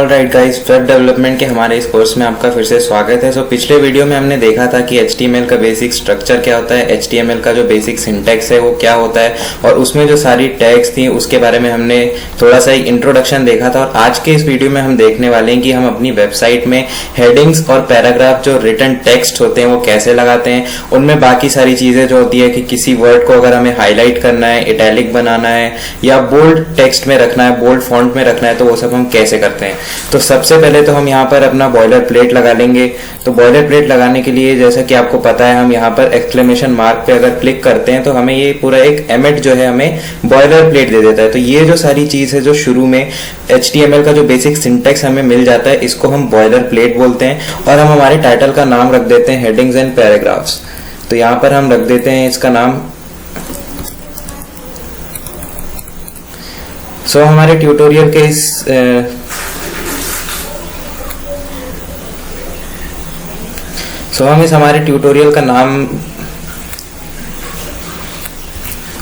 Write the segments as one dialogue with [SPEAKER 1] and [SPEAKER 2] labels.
[SPEAKER 1] Alright guys, web development के हमारे इस कोर्स में आपका फिर से स्वागत है। पिछले वीडियो में हमने देखा था कि HTML का बेसिक स्ट्रक्चर क्या होता है, HTML का जो बेसिक सिंटैक्स है वो क्या होता है, और उसमें जो सारी टैग्स थी उसके बारे में हमने थोड़ा सा एक इंट्रोडक्शन देखा था। और आज के इस वीडियो में हम देखने वाले हैं कि हम अपनी वेबसाइट में हेडिंग्स और पैराग्राफ जो रिटन टेक्स्ट होते हैं वो कैसे लगाते हैं। उनमें बाकी सारी चीज़ें जो होती है कि किसी वर्ड को अगर हमें हाईलाइट करना है, इटैलिक बनाना है या बोल्ड टेक्स्ट में रखना है, बोल्ड फॉन्ट में रखना है, तो वो सब हम कैसे करते हैं। तो सबसे पहले तो हम यहाँ पर अपना बॉयलर प्लेट लगा लेंगे। तो बॉयलर प्लेट लगाने के लिए जैसा कि आपको पता है, हम यहाँ पर एक्सक्लेमेशन मार्क पे अगर क्लिक करते हैं तो हमें ये पूरा एक एमिट जो है हमें बॉयलर प्लेट दे देता है। तो ये जो सारी चीज़ है जो शुरू में HTML का जो बेसिक सिंटैक्स हमें मिल जाता है, इसको हम बॉयलर प्लेट बोलते हैं। और हम हमारे टाइटल का नाम रख देते हैं हेडिंग्स एंड पैराग्राफ्स। तो यहाँ पर हम रख देते हैं इसका नाम। हमारे ट्यूटोरियल के हम हमारे ट्यूटोरियल का नाम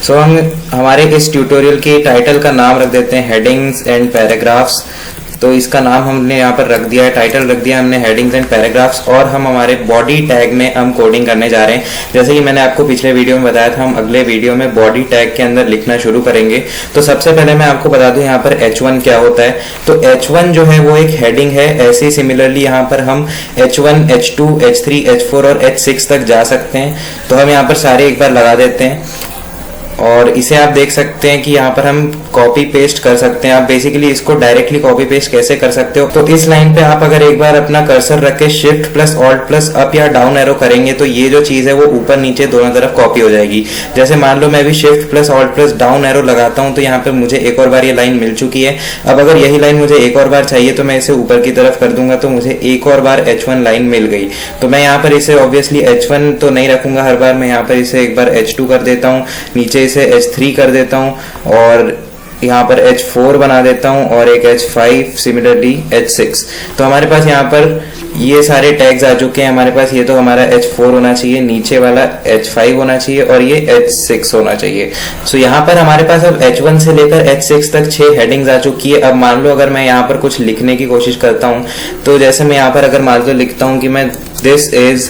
[SPEAKER 1] हम हमारे इस ट्यूटोरियल के टाइटल का नाम रख देते हैं हेडिंग्स एंड पैराग्राफ्स। तो इसका नाम हमने यहाँ पर रख दिया है, टाइटल रख दिया हमने हेडिंग्स एंड पैराग्राफ्स। और हम हमारे बॉडी टैग में हम कोडिंग करने जा रहे हैं। जैसे कि मैंने आपको पिछले वीडियो में बताया था, हम अगले वीडियो में बॉडी टैग के अंदर लिखना शुरू करेंगे। तो सबसे पहले मैं आपको बता दूं यहाँ पर H1 क्या होता है। तो H1 जो है वो एक हेडिंग है। ऐसे सिमिलरली यहाँ पर हम H1, H2, H3, H4 और H6 तक जा सकते हैं। तो हम यहाँ पर सारे एक बार लगा देते हैं और इसे आप देख सकते हैं कि यहाँ पर हम कॉपी पेस्ट कर सकते हैं। आप बेसिकली इसको डायरेक्टली कॉपी पेस्ट कैसे कर सकते हो, तो इस लाइन पे आप अगर एक बार अपना कर्सर रख के shift plus alt plus up या डाउन एरो करेंगे तो ये जो चीज़ है वो ऊपर नीचे दोनों तरफ कॉपी हो जाएगी। जैसे मान लो मैं भी shift plus alt plus down arrow लगाता हूँ तो यहाँ पे मुझे एक और बार ये लाइन मिल चुकी है। अब अगर यही लाइन मुझे एक और बार चाहिए तो मैं इसे ऊपर की तरफ कर दूंगा तो मुझे एक और बार H1 लाइन मिल गई। तो मैं यहाँ पर इसे ऑब्वियसली H1 तो नहीं रखूंगा हर बार, मैं यहाँ पर इसे एक बार H2 कर देता हूँ, नीचे इसे H3 कर देता हूँ और यहाँ पर H4 बना देता हूँ और एक H5, सिमिलरली H6। तो हमारे पास यहाँ पर ये सारे टैग्स आ चुके हैं हमारे पास। ये तो हमारा H4 होना चाहिए, नीचे वाला H5 होना चाहिए और ये H6 होना चाहिए। सो यहाँ पर हमारे पास अब H1 से लेकर H6 तक 6 हेडिंग्स आ चुकी है। अब मान लो अगर मैं यहाँ पर कुछ लिखने की कोशिश करता हूँ, तो जैसे मैं यहाँ पर अगर मान लो लिखता हूँ कि मैं दिस इज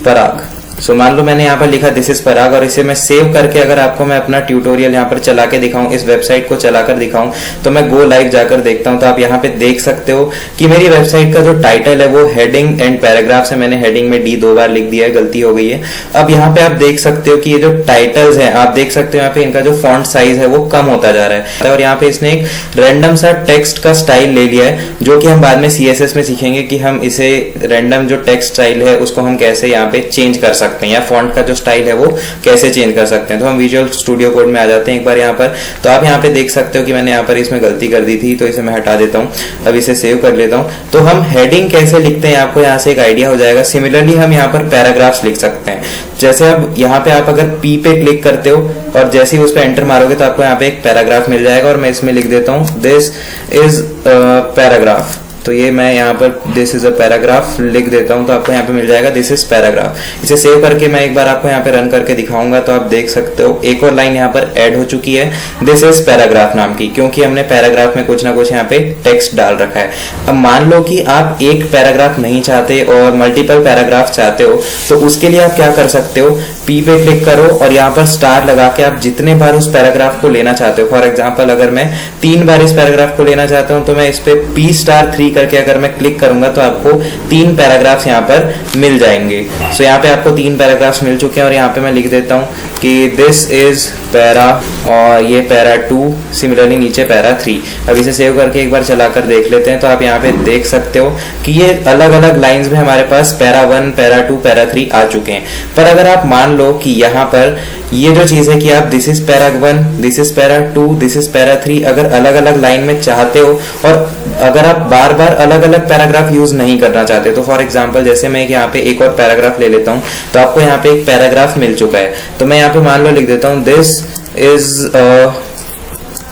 [SPEAKER 1] पराग। मान लो मैंने यहाँ पर लिखा दिस इज पराग और इसे मैं सेव करके अगर आपको मैं अपना ट्यूटोरियल यहाँ पर चला के दिखाऊं, इस वेबसाइट को चलाकर दिखाऊं, तो मैं गो लाइव जाकर देखता हूँ तो आप यहाँ पे देख सकते हो कि मेरी वेबसाइट का जो टाइटल है वो हेडिंग एंड पैराग्राफ से मैंने हेडिंग में D 2 बार लिख दिया है, गलती हो गई है। अब यहाँ पे आप देख सकते हो कि ये जो टाइटल्स हैं, आप देख सकते हो यहाँ पे इनका जो फॉन्ट साइज है वो कम होता जा रहा है। और यहाँ पे इसने एक रैंडम सा टेक्स्ट का स्टाइल ले लिया है, जो कि हम बाद में CSS में सीखेंगे कि हम इसे रैंडम जो टेक्स्ट स्टाइल है उसको हम कैसे यहाँ पे चेंज कर सकते हैं, या फॉन्ट का जो स्टाइल है वो कैसे चेंज कर सकते हैं। तो हम विजुअल स्टूडियो कोड में आ जाते हैं एक बार यहाँ पर। तो आप यहाँ पे देख सकते हो कि मैंने यहाँ पर इसमें गलती कर दी थी, तो इसे मैं हटा देता हूँ। अब इसे सेव कर लेता हूँ। तो हम हेडिंग कैसे लिखते हैं आपको यहाँ से एक आइडिया हो जाएगा। सिमिलरली हम यहाँ पर पैराग्राफ्स लिख सकते हैं। जैसे अब यहाँ पे आप अगर P पे क्लिक करते हो और जैसे ही उस पर एंटर मारोगे तो आपको यहाँ पे एक पैराग्राफ मिल जाएगा और मैं इसमें लिख देता हूँ दिस इज पैराग्राफ। तो ये मैं यहाँ पर दिस इज अ पैराग्राफ लिख देता हूँ तो आपको यहाँ पे मिल जाएगा दिस इज पैराग्राफ। इसे सेव करके मैं एक बार आपको यहाँ पे रन करके दिखाऊंगा तो आप देख सकते हो एक और लाइन यहाँ पर ऐड हो चुकी है दिस इज पैराग्राफ नाम की, क्योंकि हमने पैराग्राफ में कुछ ना कुछ यहाँ पे टेक्स्ट डाल रखा है। अब मान लो कि आप एक पैराग्राफ नहीं चाहते और मल्टीपल पैराग्राफ चाहते हो, तो उसके लिए आप क्या कर सकते हो, P पे क्लिक करो और यहाँ पर स्टार लगा के आप जितने बार उस पैराग्राफ को लेना चाहते हो, फॉर एग्जाम्पल अगर मैं 3 बार इस पैराग्राफ को लेना चाहता हूँ तो मैं इस पे P*3 करके अगर मैं क्लिक करूंगा तो आपको 3 पैराग्राफ्स यहाँ पर मिल जाएंगे। सो यहाँ पे आपको 3 पैराग्राफ्स मिल चुके हैं और यहाँ पे मैं लिख देता हूँ कि दिस इज पैरा और ये पैरा 2, सिमिलरली नीचे पैरा 3। अब इसे सेव करके एक बार चलाकर देख लेते हैं तो आप यहाँ पे देख सकते हो कि ये अलग अलग लाइंस में हमारे पास पैरा 1, पैरा 2, पैरा 3 आ चुके हैं। पर अगर आप मान लो कि यहाँ पर ये जो चीज़ है कि आप this is para 1, this is para 2, this is para 3 अगर अलग अलग लाइन में चाहते हो और अगर आप बार बार अलग अलग पैराग्राफ यूज नहीं करना चाहते, तो फॉर एग्जांपल जैसे मैं यहाँ पे एक और पैराग्राफ ले लेता हूँ तो आपको यहाँ पे एक पैराग्राफ मिल चुका है। तो मैं यहाँ पे मान लो लिख देता हूँ दिस इज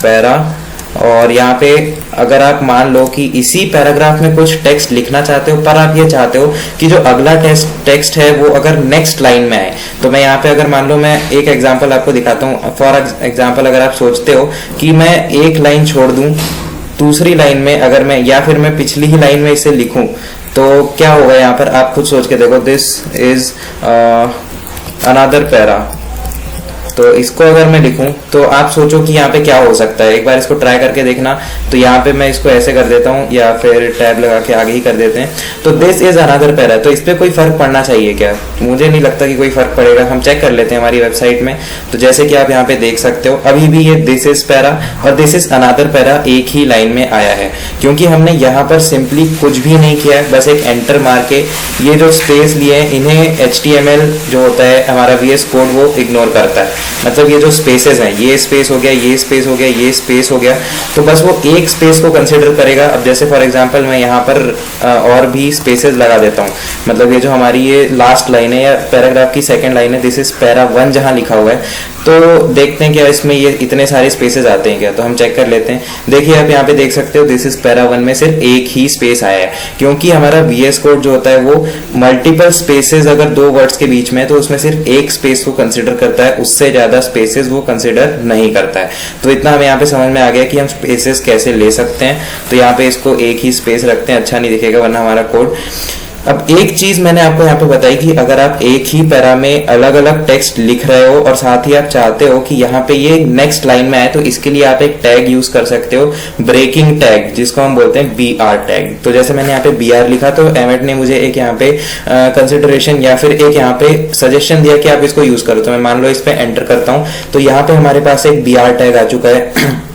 [SPEAKER 1] पैरा और यहाँ पे अगर आप मान लो कि इसी पैराग्राफ में कुछ टेक्स्ट लिखना चाहते हो पर आप ये चाहते हो कि जो अगला टेक्स्ट है वो अगर नेक्स्ट लाइन में आए, तो मैं यहाँ पे अगर मान लो मैं एक एग्जांपल आपको दिखाता हूँ। फॉर एग्जांपल अगर आप सोचते हो कि मैं एक लाइन छोड़ दूं दूसरी लाइन में अगर मैं या फिर मैं पिछली ही लाइन में इसे लिखूं तो क्या होगा यहाँ पर, आप खुद सोच के देखो। दिस इज अनदर पैरा, तो इसको अगर मैं लिखूं तो आप सोचो कि यहाँ पे क्या हो सकता है। एक बार इसको ट्राई करके देखना। तो यहाँ पे मैं इसको ऐसे कर देता हूँ या फिर टैब लगा के आगे ही कर देते हैं। तो दिस इज अनदर पैरा, तो इस पे कोई फर्क पड़ना चाहिए क्या? मुझे नहीं लगता कि कोई फर्क पड़ेगा। हम चेक कर लेते हैं हमारी वेबसाइट में। तो जैसे कि आप यहाँ पे देख सकते हो अभी भी ये दिस इज पैरा और दिस इज अनदर पैरा एक ही लाइन में आया है, क्योंकि हमने यहाँ पर सिंपली कुछ भी नहीं किया है, बस एक एंटर मार के ये जो स्पेस लिए हैं इन्हें HTML जो होता है हमारा VS कोड वो इग्नोर करता है। मतलब ये जो स्पेसेस हैं, ये स्पेस हो गया, ये स्पेस हो गया, ये स्पेस हो गया, तो बस वो एक स्पेस को कंसिडर करेगा। अब जैसे फॉर एग्जांपल मैं यहाँ पर और भी स्पेसेस लगा देता हूँ। मतलब ये जो हमारी ये लास्ट लाइन है या पैराग्राफ की सेकंड लाइन है, दिस इज पैरा 1 जहाँ लिखा हुआ है, तो देखते हैं क्या इसमें ये इतने सारे स्पेसेस आते हैं क्या। तो हम चेक कर लेते हैं। देखिए आप यहाँ पे देख सकते हो दिस इज पैरा 1 में सिर्फ एक ही स्पेस आया है, क्योंकि हमारा VS कोड जो होता है वो मल्टीपल स्पेसेस अगर दो वर्ड्स के बीच में है तो उसमें सिर्फ एक स्पेस को कंसिडर करता है, उससे ज्यादा स्पेसेस वो कंसिडर नहीं करता है। तो इतना हमें यहाँ पे समझ में आ गया कि हम स्पेसेस कैसे ले सकते हैं। तो यहाँ पे इसको एक ही स्पेस रखते हैं, अच्छा नहीं दिखेगा वरना हमारा कोड। अब एक चीज मैंने आपको यहाँ पे बताई कि अगर आप एक ही पैरा में अलग अलग टेक्स्ट लिख रहे हो और साथ ही आप चाहते हो कि यहाँ पे ये नेक्स्ट लाइन में आए, तो इसके लिए आप एक टैग यूज कर सकते हो, ब्रेकिंग टैग, जिसको हम बोलते हैं BR टैग। तो जैसे मैंने यहाँ पे BR लिखा तो एमेट ने मुझे एक यहाँ पे कंसिडरेशन या फिर एक यहाँ पे सजेशन दिया कि आप इसको यूज करो। तो मैं मान लो इस पे एंटर करता हूँ तो यहाँ पे हमारे पास एक BR टैग आ चुका है।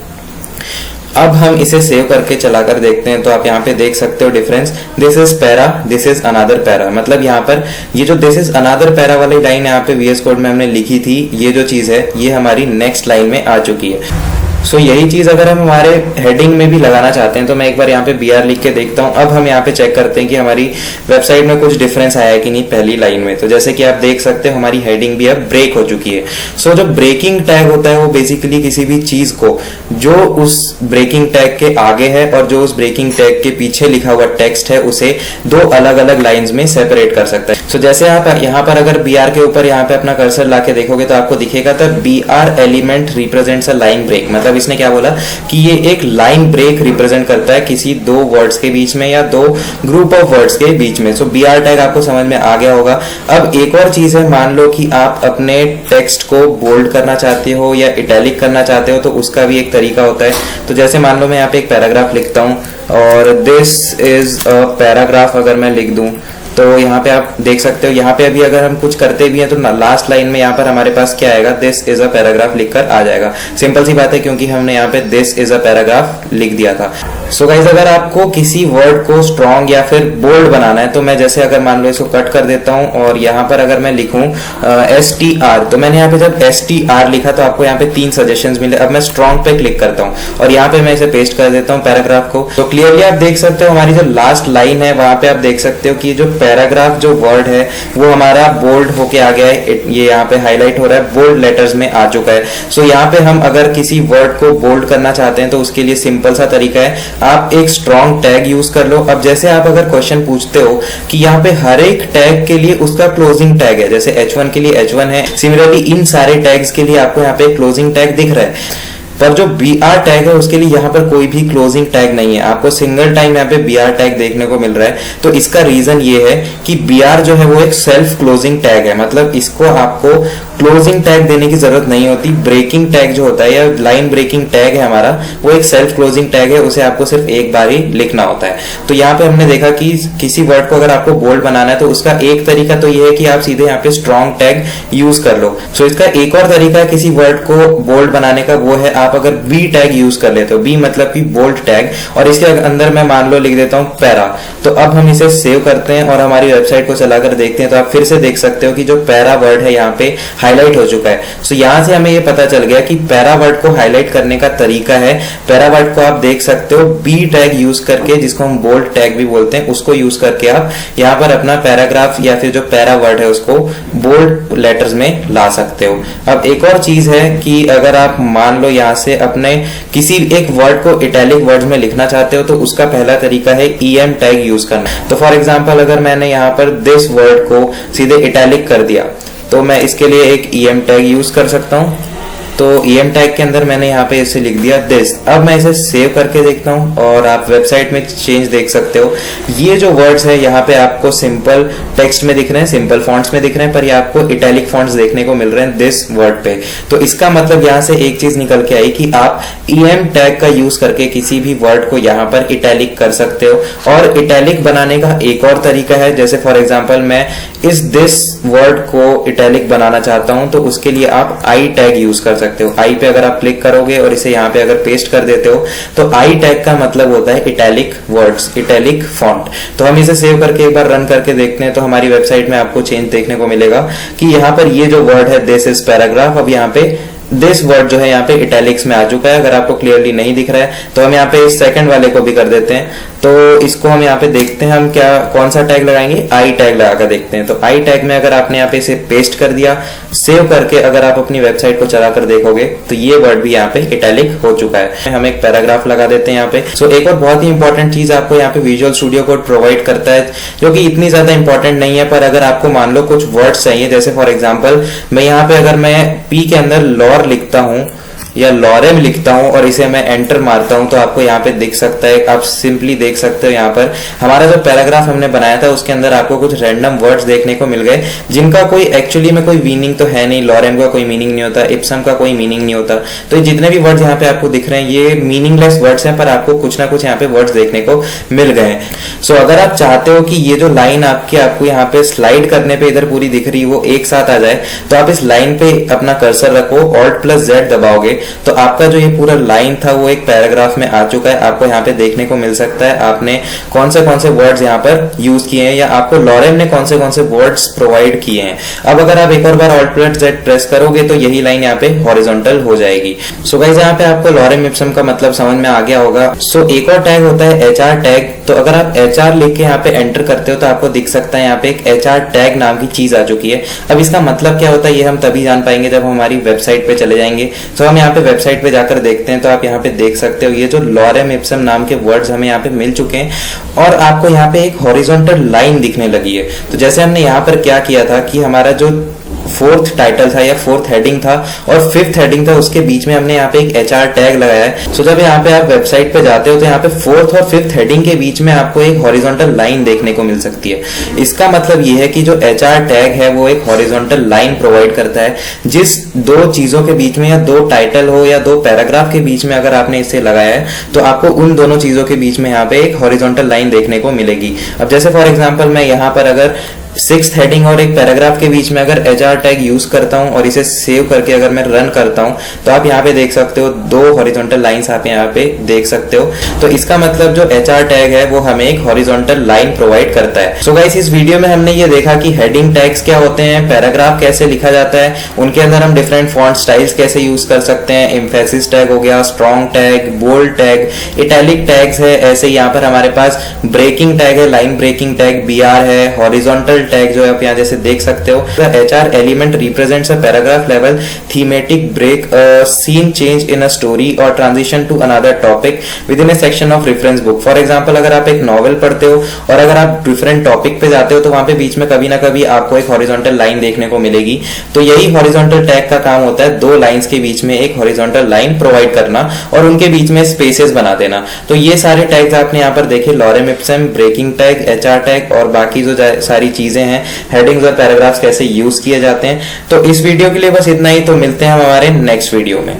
[SPEAKER 1] अब हम इसे सेव करके चलाकर देखते हैं। तो आप यहाँ पे देख सकते हो difference, this is para, this is another para. मतलब यहाँ पर ये जो दिस इज अनदर पैरा वाली लाइन यहाँ पे VS कोड में हमने लिखी थी, ये जो चीज है ये हमारी नेक्स्ट लाइन में आ चुकी है। सो यही चीज अगर हम हमारे हेडिंग में भी लगाना चाहते हैं तो मैं एक बार यहाँ पे BR लिख के देखता हूँ। अब हम यहाँ पे चेक करते हैं कि हमारी वेबसाइट में कुछ डिफरेंस आया है कि नहीं पहली लाइन में। तो जैसे कि आप देख सकते हो हमारी हेडिंग भी अब ब्रेक हो चुकी है। सो जो ब्रेकिंग टैग होता है वो बेसिकली किसी भी चीज को जो उस ब्रेकिंग टैग के आगे है और जो उस ब्रेकिंग टैग के पीछे लिखा हुआ टेक्स्ट है उसे दो अलग अलग लाइंस में सेपरेट कर सकता है। सो जैसे आप यहाँ पर अगर BR के ऊपर यहाँ पे अपना कर्सर ला के देखोगे तो आपको दिखेगा था BR element represents a line break. मतलब इसने क्या बोला कि ये एक लाइन ब्रेक रिप्रेजेंट करता है किसी दो वर्ड्स के बीच में या दो ग्रुप ऑफ वर्ड्स के बीच में। सो BR टैग आपको समझ में आ गया होगा। अब एक और चीज है, मान लो कि आप अपने टेक्स्ट को बोल्ड करना चाहते हो या इटैलिक करना चाहते हो तो उसका भी एक तरीका होता है। तो जैसे मान लो मैं यहाँ पे एक पैराग्राफ लिखता हूँ और दिस इज अ पैराग्राफ अगर मैं लिख दूं तो यहाँ पे आप देख सकते हो, यहाँ पे अभी अगर हम कुछ करते भी हैं तो लास्ट लाइन में यहाँ पर हमारे पास क्या आएगा, दिस इज अ पैराग्राफ लिखकर आ जाएगा। सिंपल सी बात है क्योंकि हमने यहाँ पे दिस इज अ पैराग्राफ लिख दिया था। सो गाइस अगर आपको किसी वर्ड को स्ट्रॉन्ग या फिर बोल्ड बनाना है तो मैं जैसे अगर मान लो इसको कट कर देता हूँ और यहाँ पर अगर मैं लिखूं STR, तो मैंने यहाँ पे जब STR लिखा तो आपको यहाँ पे 3 सजेशंस मिले। अब मैं स्ट्रॉन्ग पे क्लिक करता हूँ और यहाँ पे मैं इसे पेस्ट कर देता हूँ पैराग्राफ को। तो क्लियरली आप देख सकते हो हमारी जो लास्ट लाइन है वहां पे आप देख सकते हो कि जो पैराग्राफ जो वर्ड है वो हमारा बोल्ड होके आ गया है। ये यहाँ पे हाईलाइट हो रहा है, बोल्ड लेटर्स में आ चुका है। सो यहाँ पे हम अगर किसी वर्ड को बोल्ड करना चाहते हैं तो उसके लिए सिंपल सा तरीका है, आप एक स्ट्रॉन्ग टैग यूज कर लो। अब जैसे आप अगर क्वेश्चन पूछते हो कि यहाँ पे हर एक टैग के लिए उसका क्लोजिंग टैग है, जैसे H1 के लिए H1 है, सिमिलरली इन सारे टैग्स के लिए आपको यहाँ पे क्लोजिंग टैग दिख रहा है, पर जो BR टैग है उसके लिए यहाँ पर कोई भी क्लोजिंग टैग नहीं है। आपको सिंगल टाइम यहाँ पे BR टैग देखने को मिल रहा है। तो इसका रीजन ये है कि BR जो है वो एक सेल्फ क्लोजिंग टैग है, मतलब इसको आपको क्लोजिंग टैग देने की जरूरत नहीं होती। ब्रेकिंग टैग जो होता है या लाइन ब्रेकिंग टैग है हमारा, वो एक सेल्फ क्लोजिंग टैग है, उसे आपको सिर्फ एक बार ही लिखना होता है। तो यहाँ पे हमने देखा कि किसी वर्ड को अगर आपको बोल्ड बनाना है तो उसका एक तरीका तो ये है कि आप सीधे यहाँ पे स्ट्रॉन्ग टैग यूज कर लो। सो इसका एक और तरीका है किसी वर्ड को बोल्ड बनाने का, वो है आप अगर B टैग यूज कर लेते हो, B मतलब कि बोल्ड टैग, और इसके अंदर मैं मान लो लिख देता हूँ पैरा। तो अब हम इसे सेव करते हैं और हमारी वेबसाइट को चलाकर देखते हैं तो आप फिर से देख सकते हो कि जो पैरा वर्ड है यहाँ पे हाईलाइट हो चुका है। सो यहाँ से हमें ये पता चल गया कि पैरा वर्ड को हाईलाइट करने का तरीका है, पैरा वर्ड को आप देख सकते हो B टैग यूज करके, जिसको हम बोल्ड टैग भी बोलते हैं, उसको यूज करके आप यहाँ पर अपना पैराग्राफ या फिर जो पैरा वर्ड है उसको बोल्ड लेटर्स में ला सकते हो। अब एक और चीज है कि अगर आप मान लो यहाँ से अपने किसी एक वर्ड को इटैलिक वर्ड्स में लिखना चाहते हो तो उसका पहला तरीका है EM टैग यूज करना। तो फॉर एग्जांपल अगर मैंने यहाँ पर दिस वर्ड को सीधे इटैलिक कर दिया तो मैं इसके लिए एक EM टैग यूज कर सकता हूँ। तो EM टैग के अंदर मैंने यहाँ पे इसे लिख दिया दिस। अब मैं इसे सेव करके देखता हूँ और आप वेबसाइट में चेंज देख सकते हो। ये जो वर्ड्स है यहाँ पे आपको सिंपल टेक्स्ट में दिख रहे हैं, सिंपल फॉन्ट्स में दिख रहे हैं, पर ये आपको इटैलिक फॉन्ट्स देखने को मिल रहे हैं दिस वर्ड पे। तो इसका मतलब यहाँ से एक चीज निकल के आई कि आप EM टैग का यूज करके किसी भी वर्ड को यहाँ पर इटैलिक कर सकते हो। और इटैलिक बनाने का एक और तरीका है, जैसे फॉर एग्जांपल मैं इस दिस वर्ड को इटैलिक बनाना चाहता हूं तो उसके लिए आप आई टैग यूज कर सकते हो। आई पे अगर आप क्लिक करोगे और इसे यहाँ पे अगर पेस्ट कर देते हो तो आई टैग का मतलब होता है इटैलिक वर्ड्स, इटैलिक फॉन्ट। तो हम इसे सेव करके एक बार रन करके देखते हैं तो हमारी वेबसाइट में आपको चेंज देखने को मिलेगा कि यहाँ पर ये जो वर्ड है दिस इज पैराग्राफ, अब यहाँ पे दिस वर्ड जो है यहाँ पे इटैलिक्स में आ चुका है। अगर आपको क्लियरली नहीं दिख रहा है तो हम यहाँ पे इस सेकंड वाले को भी कर देते हैं। तो इसको हम यहाँ पे देखते हैं हम क्या कौन सा टैग लगाएंगे, आई टैग लगाकर देखते हैं। तो आई टैग में अगर आपने यहाँ पे इसे पेस्ट कर दिया, सेव करके अगर आप अपनी वेबसाइट को चलाकर देखोगे तो ये वर्ड भी यहाँ पे इटैलिक हो चुका है। हम एक पैराग्राफ लगा देते हैं यहाँ पे। सो एक और बहुत ही इंपॉर्टेंट चीज आपको यहाँ पे विजुअल स्टूडियो कोड प्रोवाइड करता है, जो कि इतनी ज्यादा इंपॉर्टेंट नहीं है, पर अगर आपको मान लो कुछ वर्ड्स चाहिए, जैसे फॉर एग्जाम्पल मैं यहाँ पे अगर मैं पी के अंदर लॉर लिखता हूँ या लॉरेम लिखता हूं और इसे मैं एंटर मारता हूं तो आपको यहाँ पे दिख सकता है, आप सिंपली देख सकते हो यहाँ पर हमारा जो पैराग्राफ हमने बनाया था उसके अंदर आपको कुछ रैंडम वर्ड्स देखने को मिल गए जिनका कोई एक्चुअली में कोई मीनिंग तो है नहीं। लॉरेम का कोई मीनिंग नहीं होता, इप्सम का कोई मीनिंग नहीं होता। तो जितने भी वर्ड्स यहाँ पे आपको दिख रहे हैं ये मीनिंगलेस वर्ड्स हैं, पर आपको कुछ ना कुछ यहाँ पे वर्ड्स देखने को मिल गए हैं। सो अगर आप चाहते हो कि ये जो लाइन आपको यहाँ पे स्लाइड करने पे इधर पूरी दिख रही है वो एक साथ आ जाए, तो आप इस लाइन पे अपना कर्सर रखो, Alt+Z दबाओगे तो आपका जो ये पूरा लाइन था वो एक पैराग्राफ में आ चुका है। आपको यहाँ पे देखने को मिल सकता है आपने कौन से वर्ड्स यहाँ पर यूज किए हैं या आपको लॉरेम ने कौन से वर्ड्स प्रोवाइड किए हैं। अब अगर आप एक और बार Alt+Z प्रेस करोगे तो यही लाइन यहाँ पे हॉरिजॉन्टल हो जाएगी। सो गाइस यहाँ पे आपको लॉरेम इप्सम का मतलब समझ में आ गया होगा। सो एक और टैग होता है HR टैग। तो अगर आप HR लिख के यहाँ पे एंटर करते हो तो आपको दिख सकता है यहाँ पे एक HR टैग नाम की चीज आ चुकी है। अब इसका मतलब क्या होता है ये हम तभी जान पाएंगे जब हम हमारी वेबसाइट पे चले जाएंगे। तो हम यहाँ पे वेबसाइट पे जाकर देखते हैं तो आप यहाँ पे देख सकते हो ये जो लॉरेम इप्सम नाम के वर्ड्स हमें यहाँ पे मिल चुके हैं और आपको यहाँ पे एक हॉरिजॉन्टल लाइन दिखने लगी है। तो जैसे हमने यहाँ पर क्या किया था कि हमारा जो फोर्थ टाइटल था या फोर्थ हेडिंग था और फिफ्थ हेडिंग था उसके बीच में हमने यहाँ पे एक HR टैग लगाया है। सो जब यहाँ पे आप वेबसाइट पे जाते हो तो यहाँ पे फोर्थ और फिफ्थ हेडिंग के बीच में आपको एक हॉरिजॉन्टल लाइन देखने को मिल सकती है। इसका मतलब ये है कि जो HR टैग है वो एक हॉरिजॉन्टल लाइन प्रोवाइड करता है। जिस दो चीजों के बीच में या दो टाइटल हो या दो पैराग्राफ के बीच में अगर आपने इसे लगाया है तो आपको उन दोनों चीजों के बीच में यहाँ पे एक हॉरिजॉन्टल लाइन देखने को मिलेगी। अब जैसे फॉर एग्जाम्पल मैं यहाँ पर अगर सिक्स्थ हेडिंग और एक पैराग्राफ के बीच में अगर HR टैग यूज करता हूं और इसे सेव करके अगर मैं रन करता हूं तो आप यहाँ पे देख सकते हो दो हॉरिजॉन्टल लाइंस आप यहाँ पे देख सकते हो। तो इसका मतलब जो HR टैग है वो हमें एक हॉरिजॉन्टल लाइन प्रोवाइड करता है। सो गाइस इस वीडियो में हमने ये देखा कि हेडिंग टैग्स क्या होते हैं, पैराग्राफ कैसे लिखा जाता है, उनके अंदर हम डिफरेंट फॉन्ट स्टाइल्स कैसे यूज कर सकते हैं, एम्फेसिस टैग हो गया, strong tag, bold tag, italic tags है। ऐसे यहाँ पर हमारे पास ब्रेकिंग टैग है, लाइन ब्रेकिंग टैग BR है, हॉरिजॉन्टल टैग जो है आप यहाँ जैसे देख सकते हो HR element represents a paragraph level thematic break, scene change in a story और transition to another topic within a section of reference book. For example अगर आप एक नॉवेल पढ़ते हो और अगर आप डिफरेंट टॉपिक पे जाते हो तो वहां पे बीच में कभी ना कभी आपको एक हॉरिजॉन्टल लाइन देखने को मिलेगी। तो यही हॉरिजॉन्टल टैग का काम होता है, दो लाइंस के बीच में एक हॉरिजॉन्टल लाइन प्रोवाइड करना और उनके बीच में स्पेसेस बना देना। तो ये सारे टैग्स आपने यहाँ पर देखे, lorem ipsum, breaking tag, HR tag और बाकी जो सारी चीजें हैं, हेडिंग्स और पैराग्राफ्स कैसे यूज किए जाते हैं। तो इस वीडियो के लिए बस इतना ही। तो मिलते हैं हम हमारे नेक्स्ट वीडियो में।